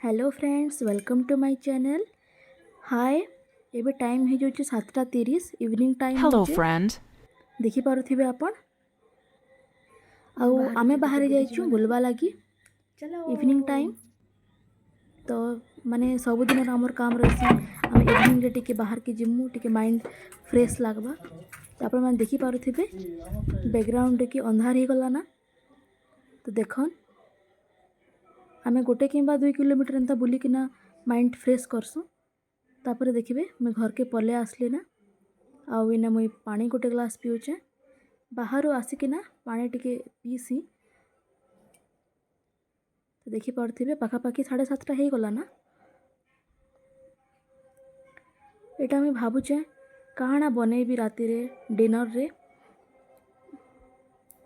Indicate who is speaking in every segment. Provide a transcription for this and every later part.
Speaker 1: Hello friends, welcome to my channel. Hi, एबे time हो जाउछ 7:30 इवनिंग टाइम
Speaker 2: Hello,
Speaker 1: होचे।
Speaker 2: friend.
Speaker 1: देखि पारुथिबे आपण आउ आमे बाहर जाइछु बुलवा लागी इवनिंग टाइम। तो माने सब दिन हमर काम रहसी आमे इवनिंग रे टिके बाहर के जिमु टिके माइंड फ्रेश लागबा। तो आपण माने देखि पारुथिबे बैकग्राउंड के अंधार ही गला ना। तो देखन आमे गोटे किंबा 2 किलोमीटर एंता बुली किना माइंड फ्रेश करसु। तापर देखिए मैं घर के पले आसली ना आउ इना मुई पानी गोटे ग्लास पिउचे। बाहर आसिकिना पानी टिके पीसी। तो देखी पार्थिबे पाखापाखि 7:30 हो गला ना। एटा मैं भाबुचे काना बनेबी राति रे डिनर रे।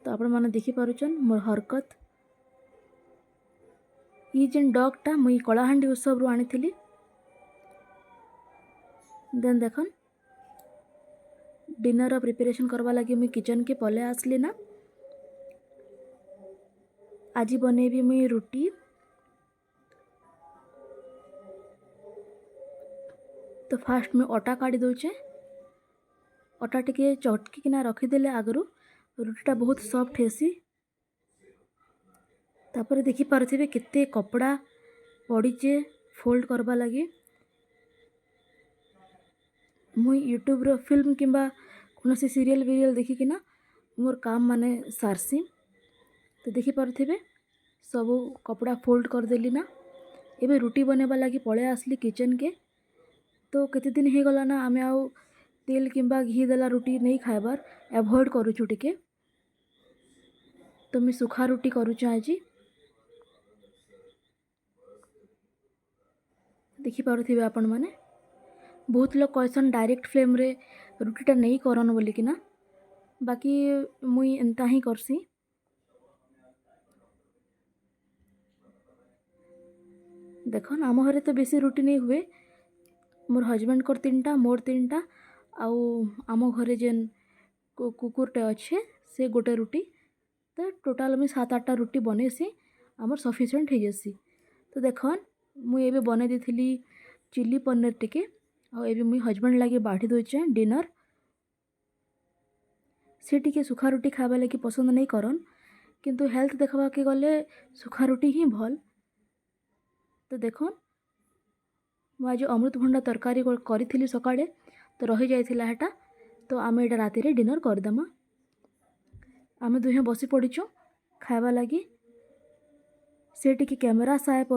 Speaker 1: तो आपण माने देखि पारुचन मोर हरकत। ई जेन डॉगटा मुई कलाहांडी उत्सव रु आनी। देन देखन डिनर प्रिपरेशन करवा लगी मुई किचन के पले आसली ना। आज बनेबी मुई रुटी। तो फास्ट में अटा काढ़ी दौचे। अटा टिके चटकी किना रखीदेले आगरू रुटीटा बहुत सॉफ्ट हेसी। तापर देखी पारुथिबे केते कपड़ा पड़ीचे फोल्ड करवा लगी। मुई यूट्यूब रो फिल्म किंबा कौनसी सीरियल विरियल देखी किना मोर काम माने सारसी। तो देखी पारुथिबे सबू कपड़ा फोल्ड कर देली ना। एबे रुटी बनेबा लगी पळे आसली किचन के। तो केते दिन हे गला ना आमे आउ तेल किंबा घी देला रुटी नहीं खाइबार एवॉइड करूछु टिके। तो मैं सुखा रुटी करूछु आज। देखि पारुथिबे आपण माने बहुत लोग कहसन डायरेक्ट फ्लेम रे रुटीटा नहीं करन बोली किना। बाकी मुई एंता ही करसी। देखन आम घरे तो बेसी रुटी नहीं हुए। मोर हजबैंड को 3टा मोर 3टा आउ आम घरे जेन कुकुरटे अच्छे से गोटे रुटी। तो टोटाल मुई 7-8टा रुटी बनेसी आमर सफिशिएंट हो जासी। तो देखन मुई एबे बने देथिली चिली पनीर टिके आ एबे मुई हजबैंड लागे बाढ़ी दोचे डिनर। से टिके सुखा रुटी खावा लगी पसंद नहीं करन किंतु हेल्थ देखवा के गले सुखा रुटी ही भल। तो देखन मु आज अमृतभंडा तरकारी करी सकाळे तो रही जाइथिला हेटा। तो आमे एटा राति रे डिनर करदमा। आमे दुहे बसी पड़ीचु खावा लगी। से टिके कैमरा साए